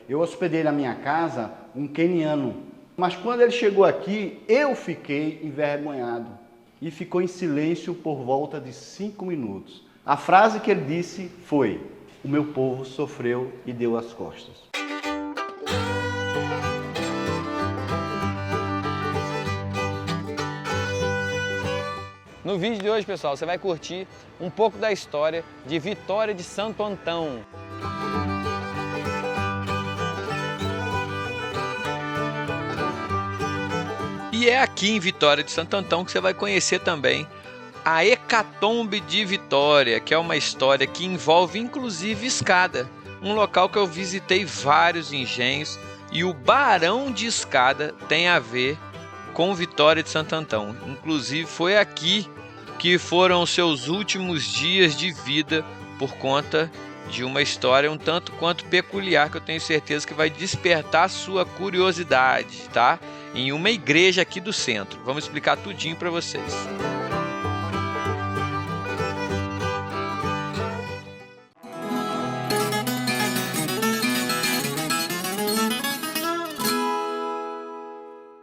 eu hospedei na minha casa um queniano. Mas quando ele chegou aqui, eu fiquei envergonhado e ficou em silêncio por volta de 5 minutos. A frase que ele disse foi: o meu povo sofreu e deu as costas. No vídeo de hoje, pessoal, você vai curtir um pouco da história de Vitória de Santo Antão. E é aqui em Vitória de Santo Antão que você vai conhecer também a Hecatombe de Vitória, que é uma história que envolve inclusive Escada, um local que eu visitei vários engenhos, e o Barão de Escada tem a ver com Vitória de Santo Antão. Inclusive foi aqui que foram os seus últimos dias de vida, por conta de uma história um tanto quanto peculiar, que eu tenho certeza que vai despertar sua curiosidade, tá? Em uma igreja aqui do centro. Vamos explicar tudinho para vocês.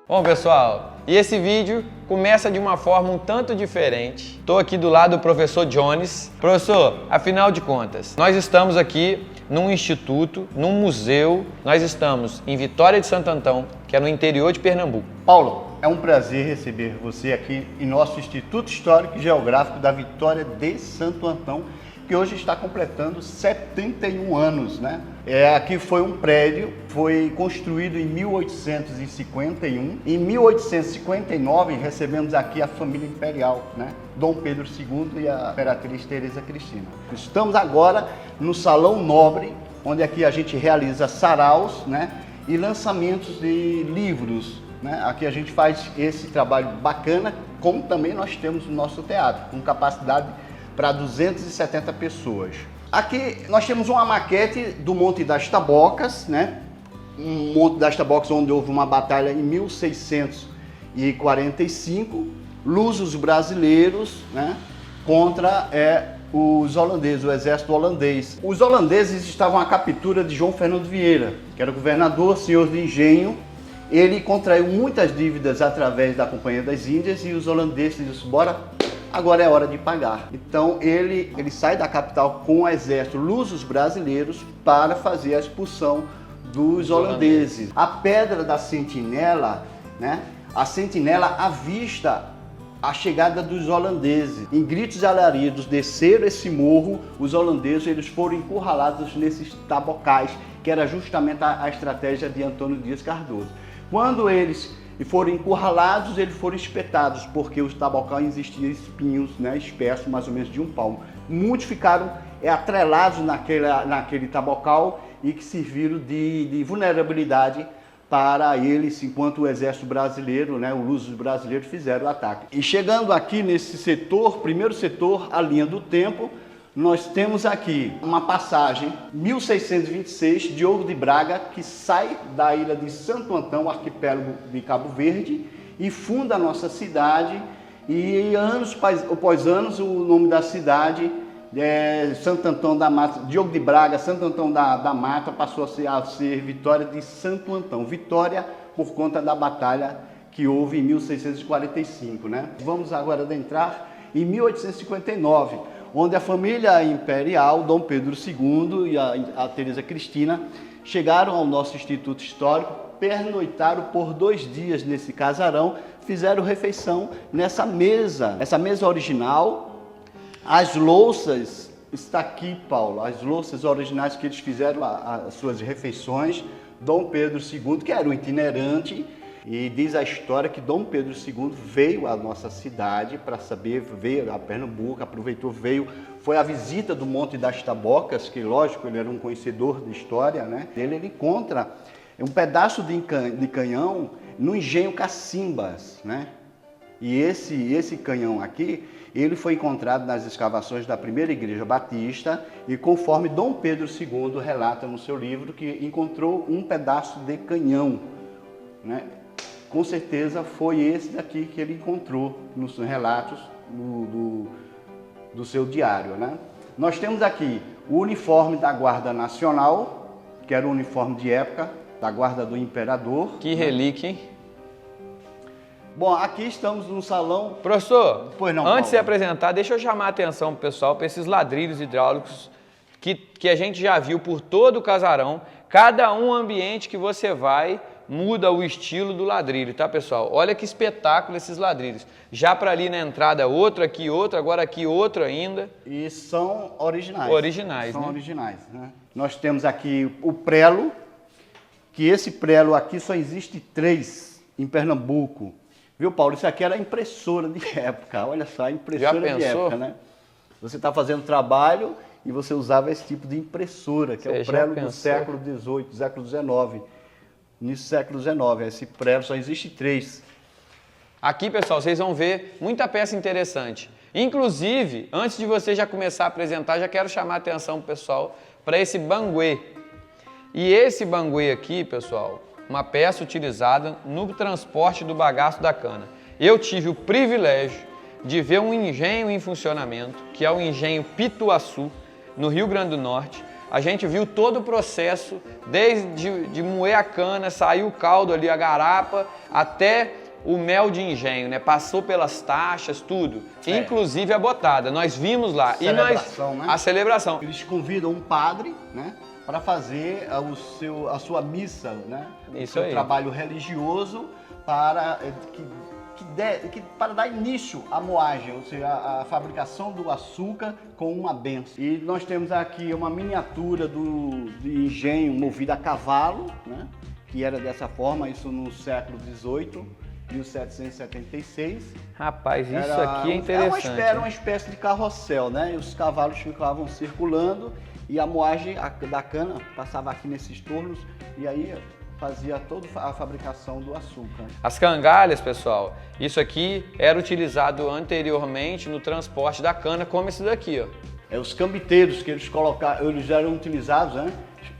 Bom, pessoal, e esse vídeo começa de uma forma um tanto diferente. Estou aqui do lado do professor Jones. Professor, afinal de contas, nós estamos aqui num instituto, num museu. Nós estamos em Vitória de Santo Antão, que é no interior de Pernambuco. Paulo, é um prazer receber você aqui em nosso Instituto Histórico e Geográfico da Vitória de Santo Antão, que hoje está completando 71 anos, né? Aqui foi um prédio, foi construído em 1851. Em 1859 recebemos aqui a família imperial, né? Dom Pedro II e a Imperatriz Teresa Cristina. Estamos agora no Salão Nobre, onde aqui a gente realiza saraus, né? E lançamentos de livros, né? Aqui a gente faz esse trabalho bacana, como também nós temos o nosso teatro, com capacidade para 270 pessoas. Aqui nós temos uma maquete do Monte das Tabocas, né? Um Monte das Tabocas onde houve uma batalha em 1645, lusos brasileiros, né? Contra os holandeses, o exército holandês. Os holandeses estavam à captura de João Fernando Vieira, que era governador, senhor de engenho. Ele contraiu muitas dívidas através da Companhia das Índias e os holandeses disseram: bora, agora é hora de pagar. Então ele sai da capital com o exército lusos brasileiros para fazer a expulsão dos holandeses. A Pedra da Sentinela, né? A sentinela avista a chegada dos holandeses. Em gritos e alaridos desceram esse morro, os holandeses eles foram encurralados nesses tabocais, que era justamente a estratégia de Antônio Dias Cardoso. Quando eles foram encurralados, eles foram espetados, porque os tabocais existiam espinhos, né, espessos, mais ou menos de 1 palmo. Muitos ficaram atrelados naquele tabocal e que serviram de vulnerabilidade para eles, enquanto o exército brasileiro, né, os lusos brasileiros fizeram o ataque. E chegando aqui nesse setor, primeiro setor, a linha do tempo, nós temos aqui uma passagem, 1626, Diogo de Braga, que sai da ilha de Santo Antão, arquipélago de Cabo Verde, e funda a nossa cidade. E anos após anos, o nome da cidade é Santo Antão da Mata, Diogo de Braga, Santo Antão da Mata, passou a ser Vitória de Santo Antão. Vitória por conta da batalha que houve em 1645, né? Vamos agora adentrar em 1859, onde a família imperial, Dom Pedro II e a Teresa Cristina, chegaram ao nosso Instituto Histórico, pernoitaram por 2 dias nesse casarão, fizeram refeição nessa mesa, essa mesa original. As louças, está aqui, Paulo, as louças originais que eles fizeram as suas refeições. Dom Pedro II, que era um itinerante, e diz a história que Dom Pedro II veio à nossa cidade para saber, veio a Pernambuco, aproveitou, foi a visita do Monte das Tabocas, que lógico, ele era um conhecedor de história, né? Ele encontra um pedaço de canhão no engenho Cacimbas, né? E esse canhão aqui, ele foi encontrado nas escavações da primeira igreja batista, e conforme Dom Pedro II relata no seu livro, que encontrou um pedaço de canhão, né? Com certeza foi esse daqui que ele encontrou nos relatos do seu diário, né? Nós temos aqui o uniforme da Guarda Nacional, que era o uniforme de época da guarda do imperador. Que relíquia, hein? Bom, aqui estamos no salão... Professor, Pois não, antes Paulo. de você apresentar, deixa eu chamar a atenção pro pessoal para esses ladrilhos hidráulicos que a gente já viu por todo o casarão. Cada um ambiente que você vai muda o estilo do ladrilho, tá, pessoal? Olha que espetáculo esses ladrilhos. Já para ali na entrada outro, aqui outro, agora aqui outro ainda. E são originais. Originais, São né? originais, né? Nós temos aqui o prelo, que esse prelo aqui só existe 3 em Pernambuco. Viu, Paulo? Isso aqui era impressora de época. Olha só, impressora Já de pensou? época, né? Você está fazendo trabalho e você usava esse tipo de impressora, que é Você o já prelo do pensou? século XVIII, século XIX. Início do século XIX. Esse prelo só existe 3. Aqui, pessoal, vocês vão ver muita peça interessante. Inclusive, antes de você já começar a apresentar, já quero chamar a atenção do pessoal para esse banguê. E esse banguê aqui, pessoal, uma peça utilizada no transporte do bagaço da cana. Eu tive o privilégio de ver um engenho em funcionamento, que é o engenho Pituaçu, no Rio Grande do Norte. A gente viu todo o processo, desde de moer a cana, sair o caldo ali, a garapa, até o mel de engenho, né? Passou pelas taxas, tudo. É. Inclusive a botada. Nós vimos lá. Celebração, né? A celebração. Eles convidam um padre, né, para fazer a sua missa, né? Isso o seu aí. trabalho religioso para para dar início à moagem, ou seja, a fabricação do açúcar com uma bênção. E nós temos aqui uma miniatura de engenho movido a cavalo, né, que era dessa forma, isso no século XVIII, 1776. Rapaz, isso Era aqui é interessante. Era uma espécie de carrossel, né? E os cavalos ficavam circulando e a moagem da cana passava aqui nesses tornos e aí fazia toda a fabricação do açúcar. As cangalhas, pessoal, isso aqui era utilizado anteriormente no transporte da cana, como esse daqui, ó. Os cambiteiros que eles eram utilizados, né,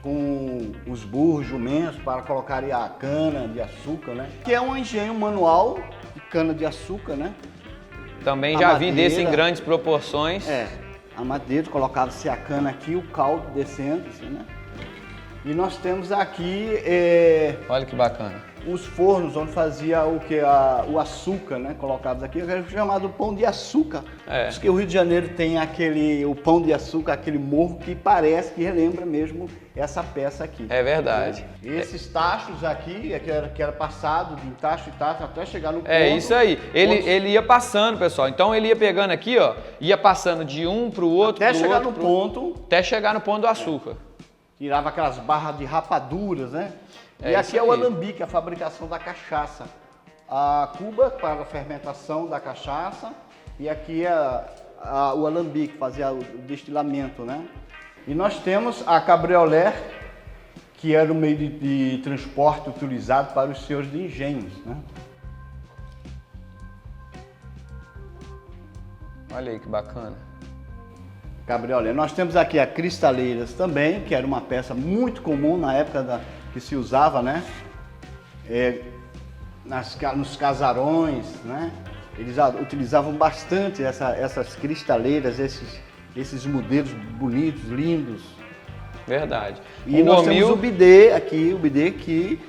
com os burros, jumentos, para colocarem a cana de açúcar, né? Que é um engenho manual de cana de açúcar, né? Também A já vi madeira. desse em grandes proporções. A madeira, colocava-se a cana aqui, o caldo descendo, assim, né? E nós temos aqui Olha que bacana. os fornos onde fazia o açúcar, né? Colocados aqui, que é chamado pão de açúcar. É. Diz que o Rio de Janeiro tem o pão de açúcar, aquele morro que parece, que relembra mesmo essa peça aqui. É verdade. Esses tachos aqui, que era passado de tacho em tacho até chegar no ponto. É isso aí. Ele ia passando, pessoal. Então ele ia pegando aqui, ó, ia passando de um para o outro, até pro chegar outro, no pro- ponto, até chegar no ponto do açúcar. tirava aquelas barras de rapaduras, né? É E aqui isso é o aí. alambique, a fabricação da cachaça. A cuba para a fermentação da cachaça e aqui o alambique, fazia o destilamento, né? E nós temos a cabriolé, que era o meio de transporte utilizado para os senhores de engenhos, né? Olha aí que bacana. Cabriolé. Nós temos aqui a cristaleiras também, que era uma peça muito comum na época que se usava, né? Nos casarões, né? Eles utilizavam bastante essas cristaleiras, esses modelos bonitos, lindos. Verdade. E nós temos o bidê aqui, que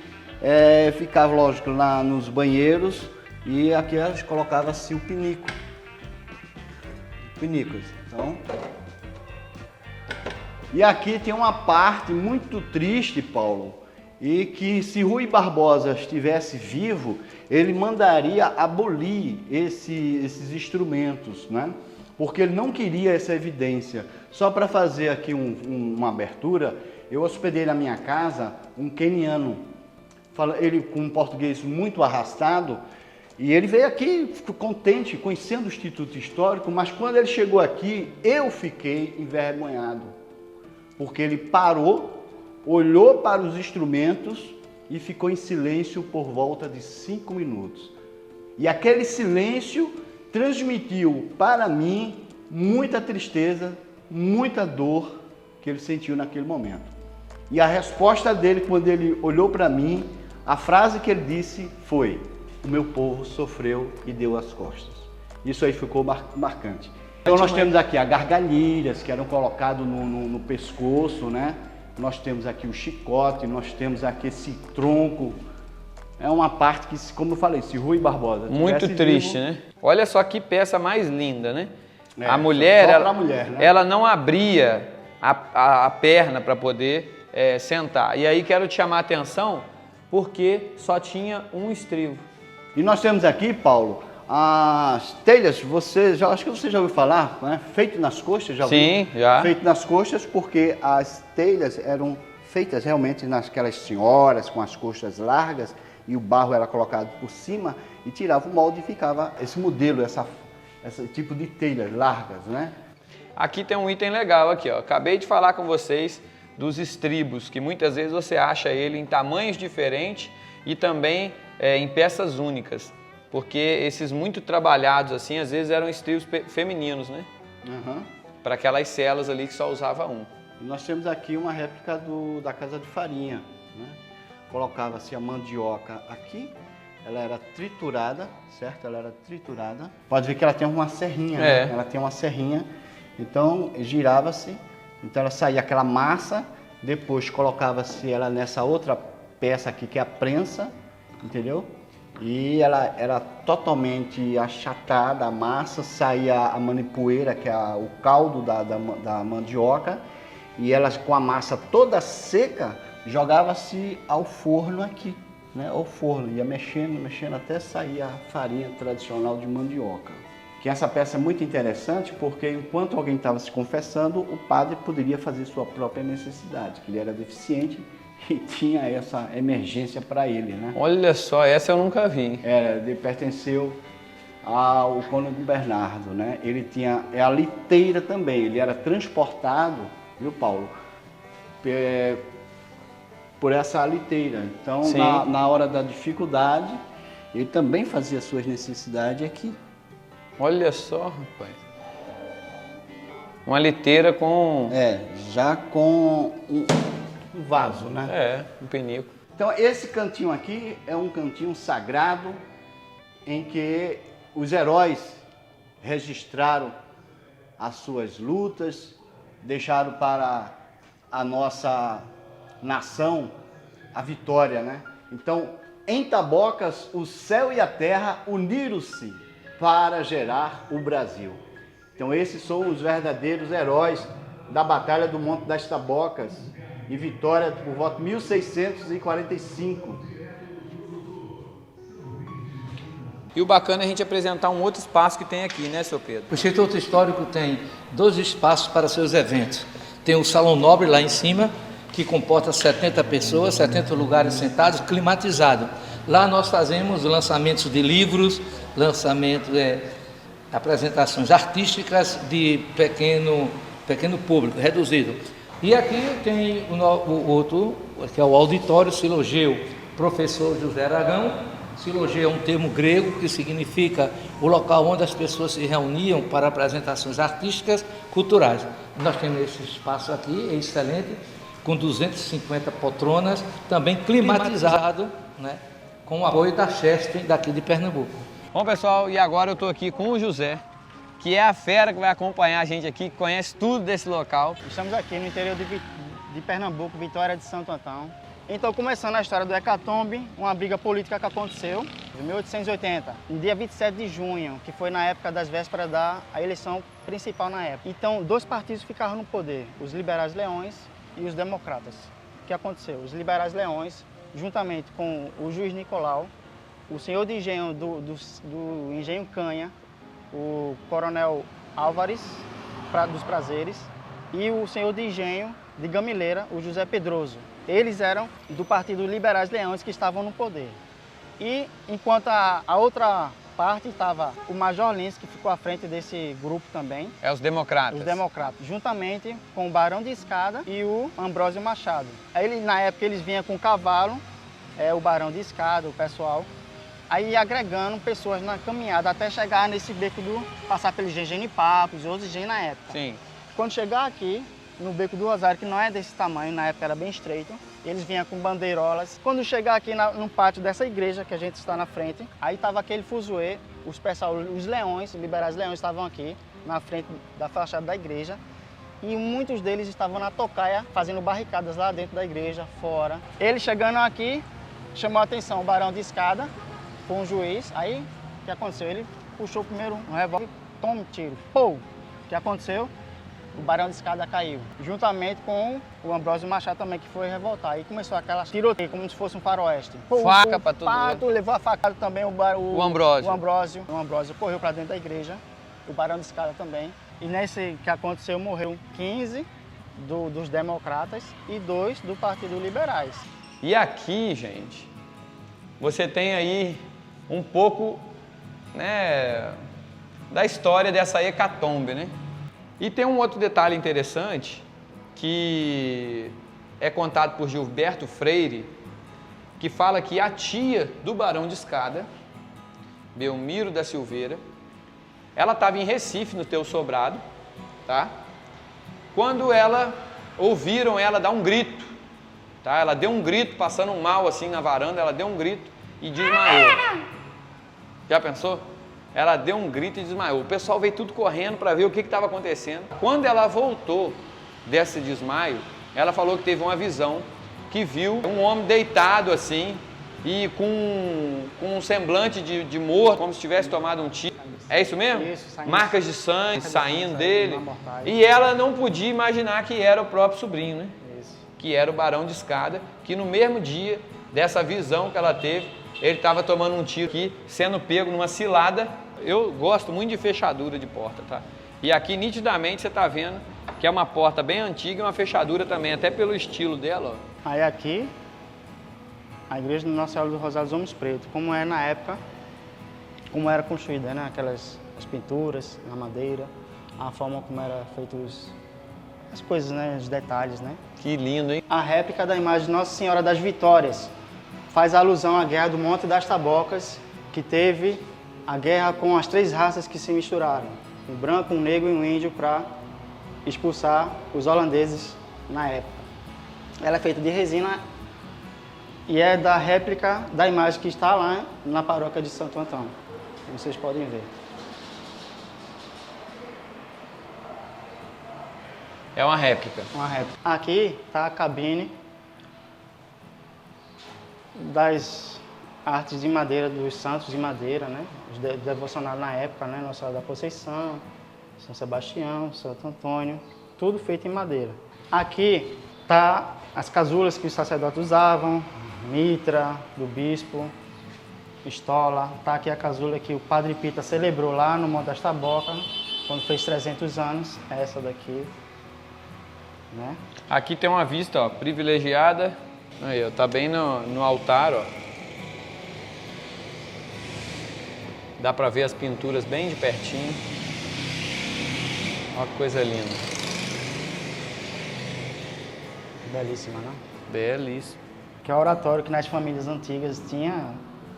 ficava, lógico, lá nos banheiros e aqui a gente colocava-se o pinico. Pinicos. Então... E aqui tem uma parte muito triste, Paulo, e que se Rui Barbosa estivesse vivo, ele mandaria abolir esses instrumentos, né? Porque ele não queria essa evidência. Só para fazer aqui uma abertura, eu hospedei na minha casa um queniano, ele com um português muito arrastado, e ele veio aqui, ficou contente, conhecendo o Instituto Histórico, mas quando ele chegou aqui, eu fiquei envergonhado. Porque ele parou, olhou para os instrumentos e ficou em silêncio por volta de 5 minutos. E aquele silêncio transmitiu para mim muita tristeza, muita dor que ele sentiu naquele momento. E a resposta dele, quando ele olhou para mim, a frase que ele disse foi: "O meu povo sofreu e deu as costas". Isso aí ficou marcante. Então nós temos aqui as gargalheiras que eram colocadas no pescoço, né? nós temos aqui o chicote, nós temos aqui esse tronco. É uma parte que, como eu falei, se Rui Barbosa muito triste, vivo, né? Olha só que peça mais linda, né? A mulher, mulher, né? ela não abria a perna para poder sentar. E aí quero te chamar a atenção porque só tinha um estribo. E nós temos aqui, Paulo, as telhas, acho que você já ouviu falar, né? Feito nas coxas, já ouviu? Sim, já. Feito nas coxas porque as telhas eram feitas realmente naquelas senhoras com as coxas largas e o barro era colocado por cima e tirava o molde e ficava esse modelo, esse tipo de telhas largas, né? Aqui tem um item legal aqui, ó. Acabei de falar com vocês dos estribos, que muitas vezes você acha ele em tamanhos diferentes e também em peças únicas, porque esses muito trabalhados assim, às vezes eram estribos femininos, né? Uhum. Para aquelas celas ali que só usava um. E nós temos aqui uma réplica da casa de farinha, né? Colocava-se a mandioca aqui, ela era triturada, certo? Ela era triturada. Pode ver que ela tem uma serrinha, né? Ela tem uma serrinha, então girava-se, então ela saía aquela massa, depois colocava-se ela nessa outra peça aqui que é a prensa, entendeu? E ela era totalmente achatada, a massa, saía a manipoeira, que é o caldo da mandioca, e ela com a massa toda seca, jogava-se ao forno aqui, né? Ao forno, ia mexendo até sair a farinha tradicional de mandioca. Que essa peça é muito interessante porque enquanto alguém estava se confessando, o padre poderia fazer sua própria necessidade, que ele era deficiente e tinha essa emergência para ele, né? Olha só, essa eu nunca vi. Ele pertenceu ao cônego Bernardo, né? Ele tinha a liteira também, ele era transportado, viu, Paulo? Por essa liteira. Então, na hora da dificuldade, ele também fazia suas necessidades aqui. Olha só, rapaz. Uma liteira com... já com um vaso, né? Um penico. Então, esse cantinho aqui é um cantinho sagrado em que os heróis registraram as suas lutas, deixaram para a nossa nação a vitória, né? Então, em Tabocas, o céu e a terra uniram-se para gerar o Brasil. Então, esses são os verdadeiros heróis da Batalha do Monte das Tabocas e vitória por volta de 1645. E o bacana é a gente apresentar um outro espaço que tem aqui, né, seu Pedro? O Instituto Histórico tem 2 espaços para seus eventos. Tem o Salão Nobre lá em cima, que comporta 70 pessoas, 70 lugares sentados, climatizado. Lá nós fazemos lançamentos de livros, apresentações artísticas de pequeno público, reduzido. E aqui tem o outro, que é o auditório Silogeu, professor José Aragão. Silogeu é um termo grego que significa o local onde as pessoas se reuniam para apresentações artísticas, culturais. Nós temos esse espaço aqui, é excelente, com 250 poltronas, também climatizado, né, com o apoio da Chestem daqui de Pernambuco. Bom, pessoal, e agora eu estou aqui com o José, que é a fera que vai acompanhar a gente aqui, que conhece tudo desse local. Estamos aqui no interior de Pernambuco, Vitória de Santo Antão. Então, começando a história do Hecatombe, uma briga política que aconteceu em 1880, no dia 27 de junho, que foi na época das vésperas da eleição principal na época. Então, 2 partidos ficaram no poder, os Liberais Leões e os Democratas. O que aconteceu? Os Liberais Leões, juntamente com o juiz Nicolau, o senhor de engenho do Engenho Canha, o coronel Álvares dos Prazeres e o senhor de engenho de Gamileira, o José Pedroso. Eles eram do Partido Liberais Leões que estavam no poder. E enquanto a outra parte estava o Major Lins, que ficou à frente desse grupo também. É os democratas. Os democratas, juntamente com o Barão de Escada e o Ambrósio Machado. Aí na época eles vinham com cavalo, o Barão de Escada, o pessoal, aí agregando pessoas na caminhada até chegar nesse beco passar pelo Engenho Papos e outros engenhos na época. Sim. Quando chegar aqui, no Beco do Rosário, que não é desse tamanho, na época era bem estreito, eles vinham com bandeirolas. Quando chegar aqui no pátio dessa igreja, que a gente está na frente, aí estava aquele fuzuê, os leões, os Liberais Leões estavam aqui, na frente da fachada da igreja, e muitos deles estavam na tocaia fazendo barricadas lá dentro da igreja, fora. Ele chegando aqui, chamou a atenção o barão de escada, foi um juiz, aí o que aconteceu? Ele puxou primeiro um revólver, toma um tiro, pô! O que aconteceu? O barão de escada caiu, juntamente com o Ambrósio Machado também, que foi revoltar. Aí começou aquela tiroteio, como se fosse um faroeste. Faca pra todo mundo. Levou a facada também O Ambrósio. O Ambrósio correu para dentro da igreja, o barão de escada também. E nesse que aconteceu, morreu 15 dos democratas e 2 do Partido Liberais. E aqui, gente, você tem aí um pouco, né, da história dessa hecatombe, né? E tem um outro detalhe interessante que é contado por Gilberto Freire, que fala que a tia do Barão de Escada, Belmiro da Silveira, ela estava em Recife, no Teu Sobrado, tá? Quando ouviram ela dar um grito, tá? Ela deu um grito, passando mal assim na varanda, ela deu um grito e desmaiou. Já pensou? Ela deu um grito e desmaiou. O pessoal veio tudo correndo para ver o que estava acontecendo. Quando ela voltou desse desmaio, ela falou que teve uma visão, que viu um homem deitado assim e com um semblante de morto, como se tivesse tomado um tiro. É isso mesmo? Isso, marcas de sangue saindo dele. E ela não podia imaginar que era o próprio sobrinho, né? Isso. Que era o Barão de Escada, que no mesmo dia dessa visão que ela teve, ele estava tomando um tiro aqui, sendo pego numa cilada. Eu gosto muito de fechadura de porta, tá? E aqui nitidamente você está vendo que é uma porta bem antiga e uma fechadura também, até pelo estilo dela, ó. Aí aqui, a igreja de Nossa Senhora do Rosário dos Homens Pretos, como é na época, como era construída, né? As pinturas na madeira, a forma como era feitas as coisas, né? Os detalhes, né? Que lindo, hein? A réplica da imagem de Nossa Senhora das Vitórias faz alusão à guerra do Monte das Tabocas, que teve a guerra com as 3 raças que se misturaram, o branco, o negro e o índio, para expulsar os holandeses na época. Ela é feita de resina e é da réplica da imagem que está lá na paróquia de Santo Antão. Vocês podem ver. É uma réplica. Uma réplica. Aqui está a cabine das artes de madeira, dos santos de madeira, né? Os devocionários na época, né? Nossa Senhora da Conceição, São Sebastião, Santo Antônio, tudo feito em madeira. Aqui tá as casulas que os sacerdotes usavam, mitra do bispo, estola. Tá aqui a casula que o Padre Pita celebrou lá no Monte das Tabocas, quando fez 300 anos, essa daqui, né? Aqui tem uma vista, ó, privilegiada. Aí, ó, tá bem no altar, ó. Dá para ver as pinturas bem de pertinho. Olha que coisa linda. Belíssima, né? Belíssimo. Que é o oratório que nas famílias antigas tinha,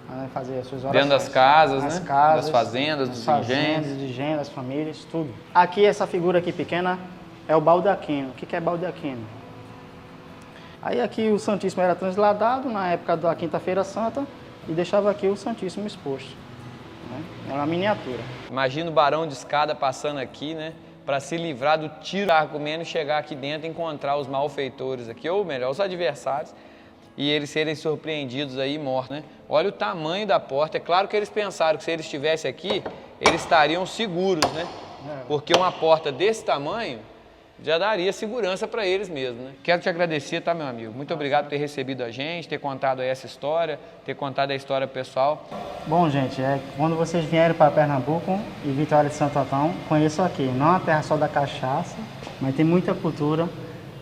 né, fazer as suas orações. Dentro das casas, nas né? casas, das fazendas, dos engenhos. dos engenhos, das famílias, tudo. Aqui, essa figura aqui pequena é o baldaquino. O que é baldaquino? Aí aqui o Santíssimo era transladado na época da Quinta-feira Santa e deixava aqui o Santíssimo exposto. Né? É uma miniatura. Imagina o Barão de Escada passando aqui, né? Para se livrar do tiro argumento e chegar aqui dentro e encontrar os malfeitores aqui, ou melhor, os adversários, e eles serem surpreendidos aí e mortos, né? Olha o tamanho da porta. É claro que eles pensaram que se eles estivessem aqui, eles estariam seguros, né? Porque uma porta desse tamanho já daria segurança para eles mesmo, né? Quero te agradecer, tá, meu amigo? Muito obrigado por ter recebido a gente, ter contado aí essa história, ter contado a história pessoal. Bom, gente, quando vocês vierem para Pernambuco e Vitória de Santo Antão, conheçam aqui. Não é a terra só da cachaça, mas tem muita cultura.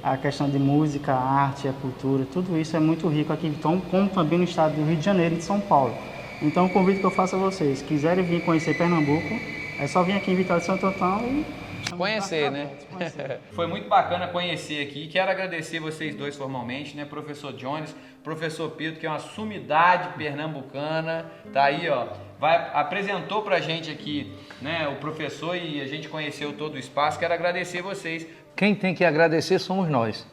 A questão de música, a arte, a cultura, tudo isso é muito rico aqui, então, como também no estado do Rio de Janeiro e de São Paulo. Então, o convite que eu faço a vocês, quiserem vir conhecer Pernambuco, é só vir aqui em Vitória de Santo Antão e conhecer, né? Foi muito bacana conhecer aqui. Quero agradecer vocês dois formalmente, né? Professor Jones, professor Pedro, que é uma sumidade pernambucana, tá aí, ó. Apresentou pra gente aqui, né, o professor, e a gente conheceu todo o espaço. Quero agradecer vocês. Quem tem que agradecer somos nós,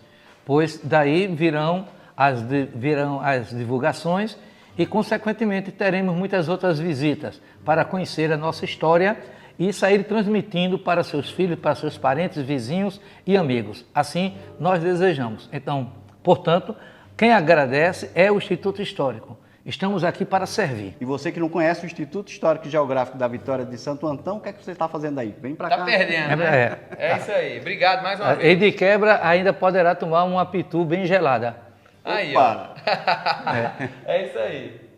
pois daí virão as divulgações e, consequentemente, teremos muitas outras visitas para conhecer a nossa história e sair transmitindo para seus filhos, para seus parentes, vizinhos e amigos. Assim nós desejamos. Então, portanto, quem agradece é o Instituto Histórico. Estamos aqui para servir. E você que não conhece o Instituto Histórico e Geográfico da Vitória de Santo Antão, o que é que você está fazendo aí? Vem para cá. Tá perdendo, né? É isso aí. Obrigado mais uma E vez. de quebra ainda poderá tomar uma pitu bem gelada. Aí, Opa. ó. É isso aí.